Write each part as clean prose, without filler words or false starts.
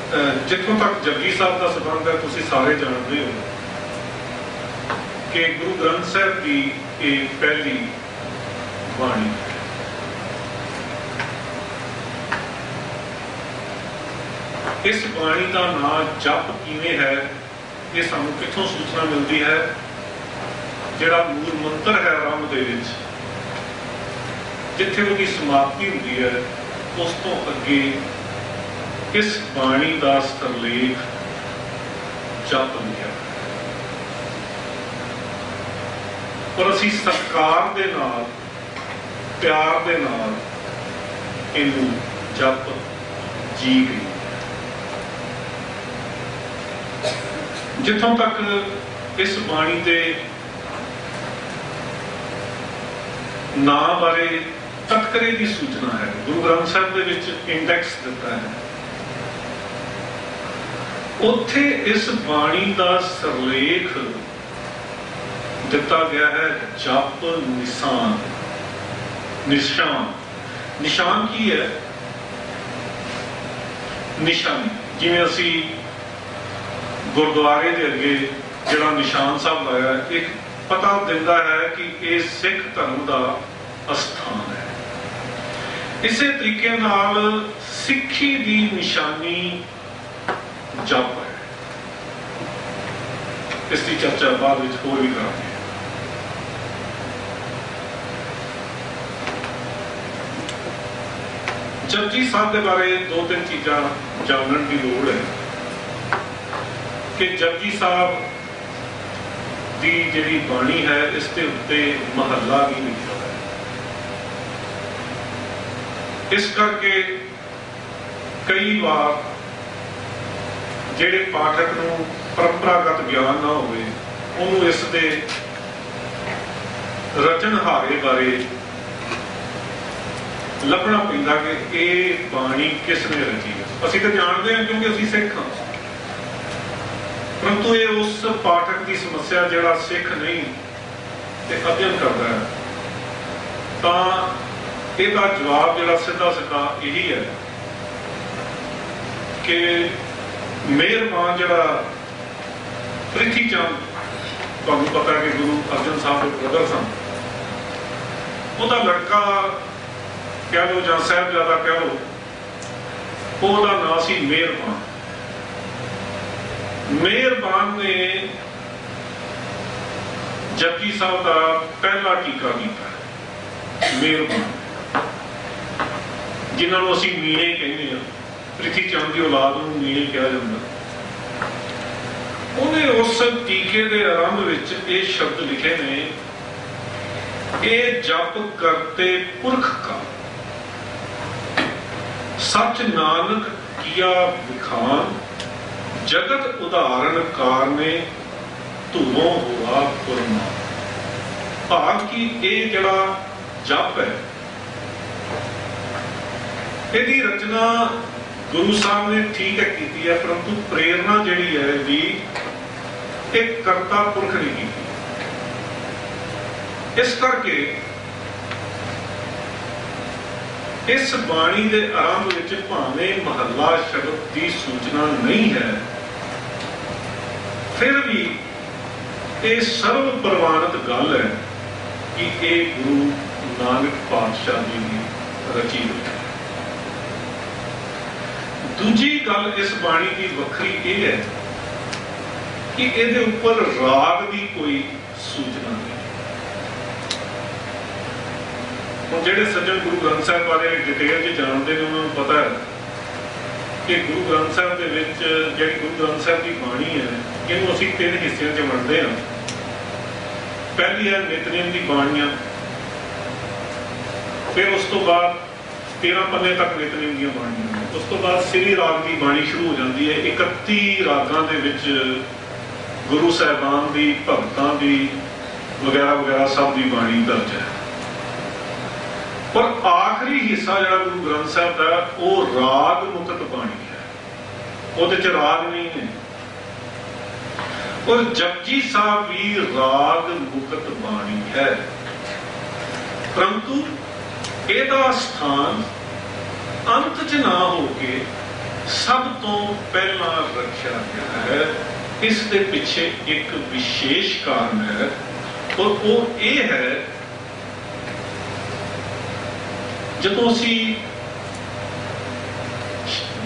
जिथों तक जपजी साहब का संबंध है तुसीं सारे जानते हो कि गुरु ग्रंथ साहब की एक पहली बाणी इस बाणी का नाम जप किवें है ये सानू किथों सूचना मिलती है। जिहड़ा मूल मंत्र है आरंभ दे विच जिथे उसकी समाप्ति होती है उस तो अगे इस बाणी का सरलेख जप लिखा और असीं सत्कार दे नाल प्यार दे नाल इनू जप जी गई। जिथों तक इस बाणी के नाम बारे तत्करे की सूचना है गुरु ग्रंथ साहब दे विच इंडेक्स दिता है। उत्थे इस बाणी का सरलेख दिता गया है जप निशान। निशान निशान की है निशानी जिवें असी गुरुद्वारे के अगे जिहड़ा निशान साहब लाया एक पता दिंदा है कि यह सिख धर्म का स्थान है। इसे तरीके नाल सिक्खी की निशानी जप है। इसकी चर्चा बाद में होर भी करांगे। जपजी साहब के बारे दो तीन चीज़ां जानने की लोड़ है कि जपजी साहब की जिहड़ी बाणी है इसके उत्ते महला भी लिखा है। इस करके कई बार जिहड़े पाठक नूं परंपरागत ज्ञान ना होवे उन्होंने इस दे रचनहारे बारे लभना पैंदा कि ये बाणी किसने रची है। असीं तो जानते हैं क्योंकि असीं सिख हाँ, परंतु ये उस पाठक की समस्या जिहड़ा सिख नहीं ते अध्ययन करता है तो इसका जवाब जिहड़ा सीधा सीधा यही है कि मेहरबान जिहड़ा प्रिथी चंद तुहानूं पता है कि गुरु अर्जन साहब के ब्रदर सन उहदा लड़का कह लो जां साहिबजादा कह लो उहदा नाम सी मेहरबान। मेहरबान ने जपजी साहब का पहला टीका किया। मेहरबान जिन्होंने असीं मीणे कहने प्रिथी चंद की औलाद नूं मीणे कहा जाता। उन्हें उस टीके के आरंभ विच ये शब्द लिखे ने ये जप करते पुरख का सच नानक किया विखान जगत उदाहरण कारने धुरों हुआ पुरमा। भाव की ये जड़ा जप है यदि रचना गुरु साहब ने ठीक है की है परंतु प्रेरणा जिहड़ी है भी एक करता पुरख ने की। इस करके इस बाणी के आरंभ विच भावें महला शब्द की सूचना नहीं है फिर भी ये सर्व प्रवानित गल है कि ये गुरु नानक पातशाह जी की रची हुई है। दूजी गल इस बाणी की वखरी ये है कि इहदे उपर राग की कोई सूचना नहीं। हम जिहड़े सज्जन गुरु ग्रंथ साहब बारे डिटेल च जानते हैं उन्होंने पता है कि गुरु ग्रंथ साहब के विच जिहड़ी गुरु ग्रंथ साहब की बाणी है इहनूं असीं तीन हिस्सिਆਂ च वंडदे हां। पहली है नितनेम की बाणियां, फिर उस तो बाद 13 पन्ने तक नितनेम दी बाणियां, उस तो बाद श्री राग की बाणी शुरू हो जाती है। 31 रागां दे विच गुरु साहिबान की भगतां की वगैरह वगैरह सब की बाणी दर्ज है। पर आखिरी हिस्सा जो गुरु ग्रंथ साहब का वो राग मुक्त बाणी है, वो राग नहीं है। और जपजी साहब भी राग मुक्त बाणी है परंतु ਇਹਦਾ स्थान अंत च ना होके सब तो पहला रखा गया है। इस दे पिछे एक विशेष कारण है और वो ये है, जदों असी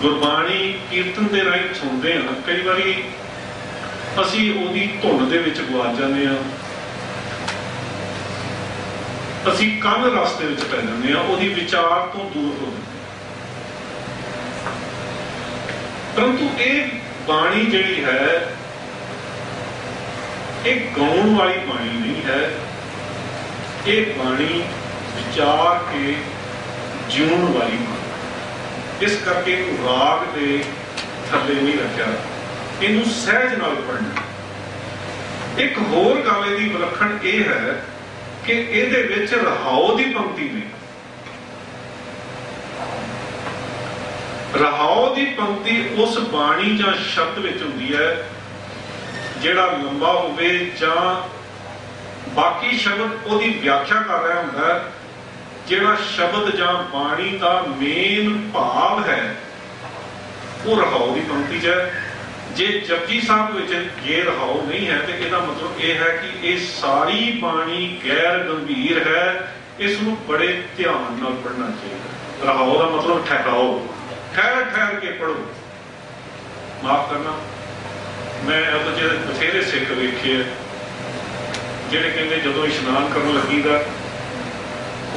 गुरबाणी कीर्तन के राही सुनते हैं, कई बारी असी उहदी धुन दे विच गुआच जाते हैं, असी कंन रास्ते विच पै जाते हैं, उहदी विचार तो दूर हो जाते हैं। परंतु ये बाणी जिहड़ी है, एक गाउण वाली बाणी नहीं है, ये बाणी विचार के जीवन वाली बाणी। इस करके राग के थले नहीं रखा, इनू सहज नाल पढ़ना। एक होर गल दी विलक्षण ये है कि इहदे विच रहाओ दी पंक्ति नहीं। रहाओ दी पंक्ति उस बाणी जां शब्द विच हुंदी है जिहड़ा लंबा होवे, जां बाकी शब्द उहदी व्याख्या कर रहा हुंदा है। जिहड़ा शब्द जां बाणी का मेन भाव है वो रहाओ की पंक्ति च है। जे जपजी साहब विच ये रहाओ नहीं है तो इसका मतलब ये है कि ये सारी बाणी गैर गंभीर है, इसनूं बड़े ध्यान नाल पढ़ना चाहिए। रहाओ का मतलब ठहराओ, ठहर ठहर के पढ़ो। माफ करना, मैं अब जो बथेरे सिख वेखे जिहड़े कहंदे जदों इशनान करन लगीदा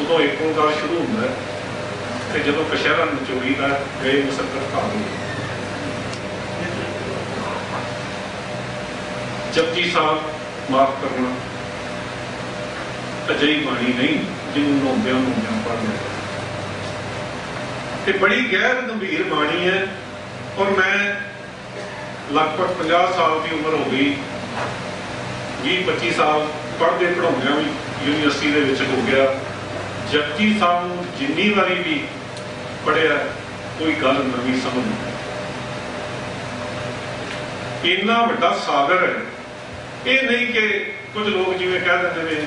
उदों एक ओंकार शुरू होंदा है ते जदों कशहरा नचोड़ी दा गए मुसक्कर घाल हो। जपजी साहब माफ करना अजई बाणी नहीं जिन्होंने नौंदियां नौंदियां पढ़ लिया। ये बड़ी गैर गंभीर बाणी है और मैं लगभग 50 साल की उम्र हो गई, 20-25 साल पढ़ते पढ़ाउंदियां भी यूनिवर्सिटी दे विच हो गया। जपजी साहब जिन्नी बारी भी पढ़िया कोई गल नवीं समझ नहीं। इन्ना वड्डा सागर है, ये नहीं कि कुछ लोग जिवें कह देंगे ने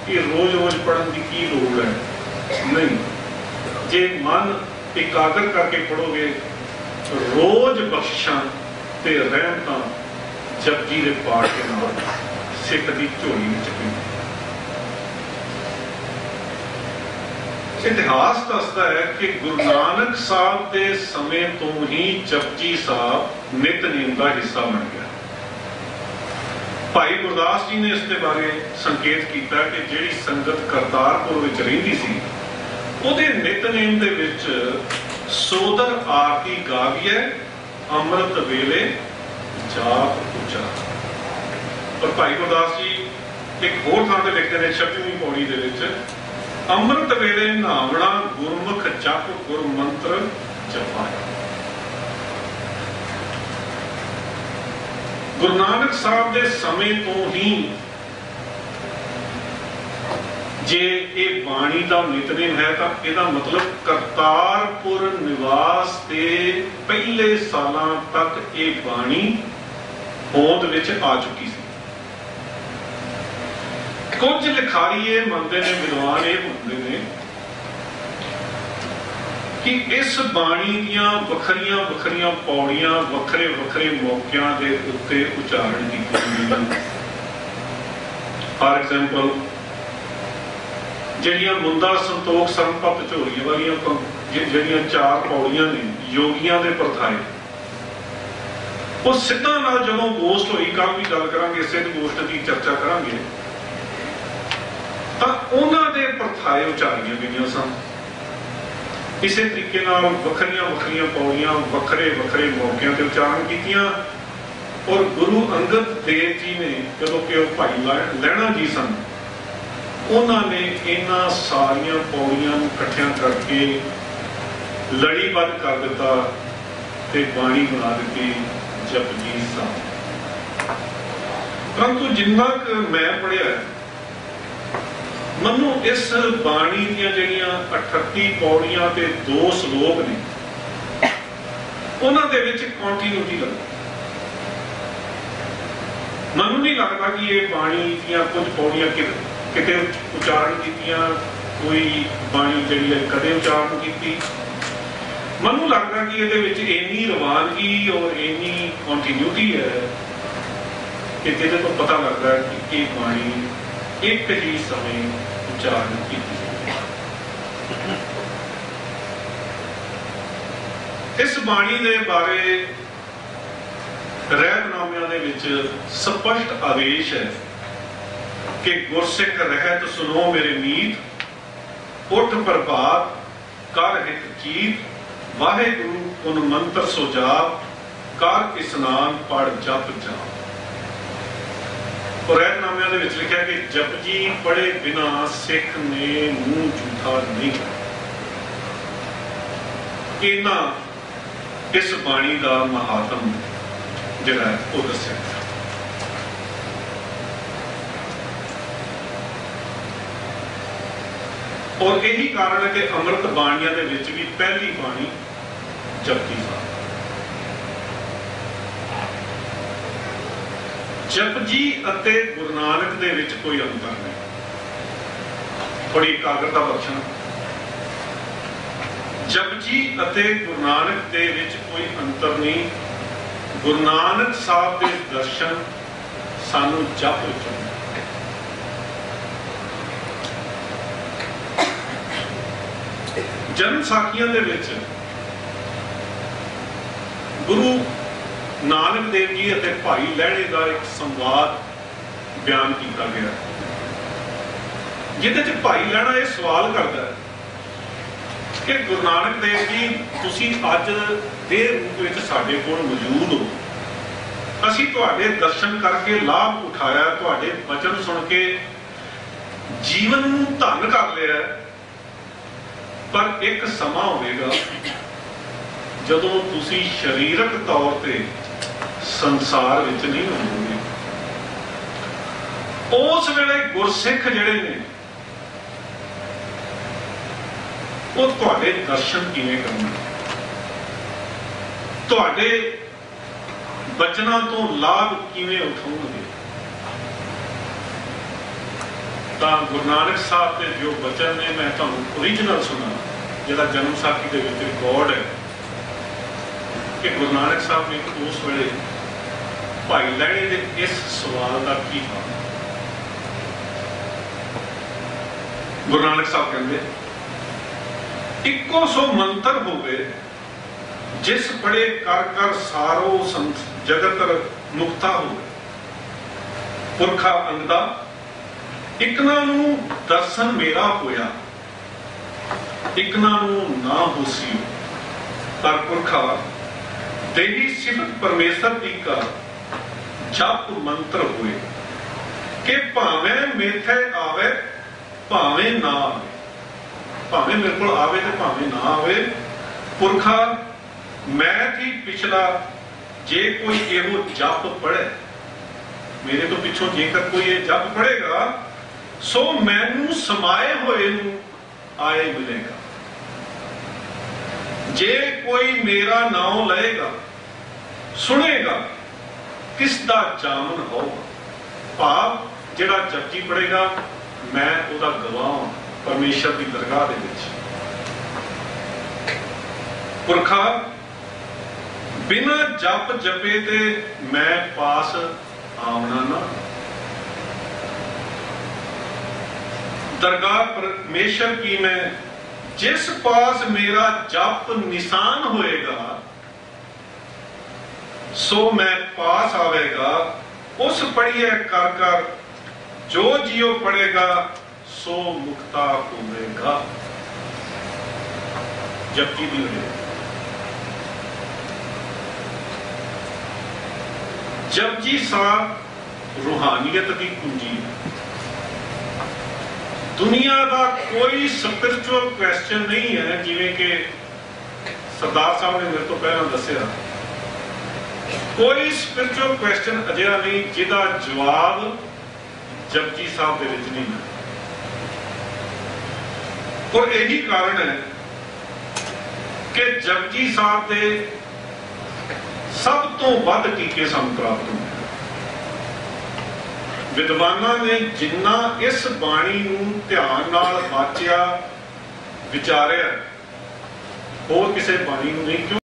कि रोज रोज पढ़न की की लोड़ है। नहीं, जे मन एकाग्र करके पढ़ोगे रोज बख्शिशां ते रहमतां जपजी दे पाठ के नाल सिख दी झोली विच पई। इतिहास दसदा है कि गुरु नानक साहब के समय तो ही जपजी साहब नितनेम का हिस्सा बन गया। भाई गुरदास जी ने इसके बारे संकेत किया कि जिहड़ी संगत करतारपुर विच रहिंदी सी उहदे नितनेम दे विच सोदर आरती गावीए अमृत वेले जाप उचार। और भाई गुरदास जी एक होर थां ते लिखते हैं 26वीं पौड़ी दे विच, अमृत वेले नहावना गुरमुख जप गुर मंत्र जपाया। गुरु नानक साहब के समय तो ही जे ये बाणी का नितनेम है तो यदा मतलब करतारपुर निवास के पहले सालां तक ये बाणी होंद विच आ चुकी सी। कुछ लिखारी ये मनते ने, विद्वान ये मनते ने कि इस बाणी दियां वखरियां वखरियां पौड़ियां वखरे वखरे मौकियां दे उत्ते उचारण कीते गए। फॉर एग्जाम्पल जिहड़ियां मुंदा संतोख संपत झोलियां वालियां जिहड़ियां 4 पौड़ियां ने योगियां दे परथाए, वो सिद्धा नाल जदों गोष्ट होई, कल भी गल करांगे सिद्ध गोष्ट की चर्चा करांगे, तां उन्हां दे परथाए उचारियां गईयां सन। इसे तरीके नाल वखरियां वखरियां पौड़ियां वखरे वखरे मौकियां ते उचारण कीतियां। और गुरु अंगद देव जी ने जदों कि भाई लहणा जी सन, उन्होंने इन्हां सारियां पौड़ियां इकट्ठियां करके लड़ीबद्ध कर दिता ते बाणी बना दी जपजी साहब। परंतु जिन्ना क मैं पढ़िया मनु इस बाणी दियां जिहड़ियां 38 पौड़ियां ते 2 श्लोक ने, उन्हां दे विच कंटिन्यूटी लगदी। मनु नहीं लगता कि ये बाणी दियां कुछ पौड़ियां किते उचारण कीतियां, कोई बाणी जिहड़ी है कदे उचारण कीती। ਮੈਨੂੰ ਲੱਗਦਾ कि ये इन्नी रवानगी और इन्नी कॉन्टीन्यूटी है कि जिहदे तो पता लगता है कि ये बाणी एक ही समय उच्चारण की। इस बाणी के बारे रहतनामिਆਂ ਦੇ ਵਿੱਚ स्पष्ट आदेश है कि गुरसिख रहत सुनो मेरे मीत उठ प्रभात कर हित चीत वाहेगुरु उन मंत्र सो जाप कर स्नान पढ़ जप जाप। और रहतनामिਆਂ ਦੇ ਵਿੱਚ लिखा कि जपजी पढ़े बिना सिख ने मुंह झूठा नहीं। इन्ना इस बाणी का महात्म जिहड़ा है वो दस्सिया। और यही कारण है कि अमृत बाणियां दे विच भी पहली बाणी जपजी साहब। जपजी अते गुरु नानक दे विच कोई अंतर नहीं। थोड़ी एकाग्रता बख्शना। जपजी अते गुरु नानक दे विच कोई अंतर नहीं। गुरु नानक साहब के दर्शन सानू जप विच जन्म साखियां दे विच गुरु नानक देव जी अते भाई लहणे का एक संवाद बयान किया गया, जिहदे च भाई लहणा यह सवाल करता है कि गुरु नानक देव जी तुसी अज दे रूप विच साडे कोल मौजूद हो, असीं तुहाडे दर्शन करके लाभ उठाया, तुहाडे वचन सुन के जीवन नूं धन कर लिया, पर एक समा होगा जदों तुसी शरीरक तौर पे संसार विच नहीं होवोगे। उस वेले गुरसिख जिहड़े ने वो तुहाडे दर्शन किवें करनगे, तुहाडे बचनां तो लाभ किवें उठाउणगे। तां गुरु नानक साहब के जो वचन ने मैं तुहानूं ओरिजिनल सुना, जिहड़ा जन्म साखी दे विच रिकॉर्ड है कि गुरु नानक साहब ने उस वेले भाई लहणे दे इस सवाल का की हाल। गुरु नानक साहब कहते इक्को सो मंत्र होवे जिस पढ़े कर कर सारो जगत मुक्ता होवे। पुरखा अंगदा इकना नू दर्शन मेरा होया, इकना नू ना होसी, पर पुरखा देही सिफत परमेश्वर दी का जप मंत्र हुए कि भावे मेथे आवे भावे ना आवे, भावे मेरे को आवे तो भावे ना आवे। पुरखा मैं थी पिछला जे कोई एहो जप पढ़े, मेरे तो पिछों जेकर कोई ये जप पढ़ेगा सो मैनू समाए हुए नू आए मिलेगा। जे कोई मेरा नाम लएगा सुनेगा किसदा जामन होगा। भाव जिहड़ा जपजी पढ़ेगा मैं उहदा गवाह परमेश्वर की दरगाह दे विच। पुरखा बिना जप जपे ते मैं पास आमना ना। दरगाह परमेश्वर की मैं जिस पास मेरा जप निशान होएगा सो मैं पास आवेगा। उस पढ़िए कर कर जो जियो पढ़ेगा सो मुक्ता होवेगा। जबकि भी जपजी साहब रूहानियत की कुंजी है। दुनिया का कोई स्पिरिचुअल क्वेश्चन नहीं है, जिवें कि सरदार साहब ने मेरे तो पहला दसिया, कोई स्पिरिचुअल क्वेश्चन अजिहा नहीं जिहदा जवाब जपजी साहब दे विच नहीं है। और यही कारण है कि जपजी साहब के सब तो वध टीके सानूं प्राप्त होए। विद्वानां ने जिन्ना इस बाणी नूं ध्यान नाल वाचिया विचारिया ਹੋਰ ਕਿਸੇ ਬਾਣੀ ਨੂੰ ਨਹੀਂ। ਕਿਉਂ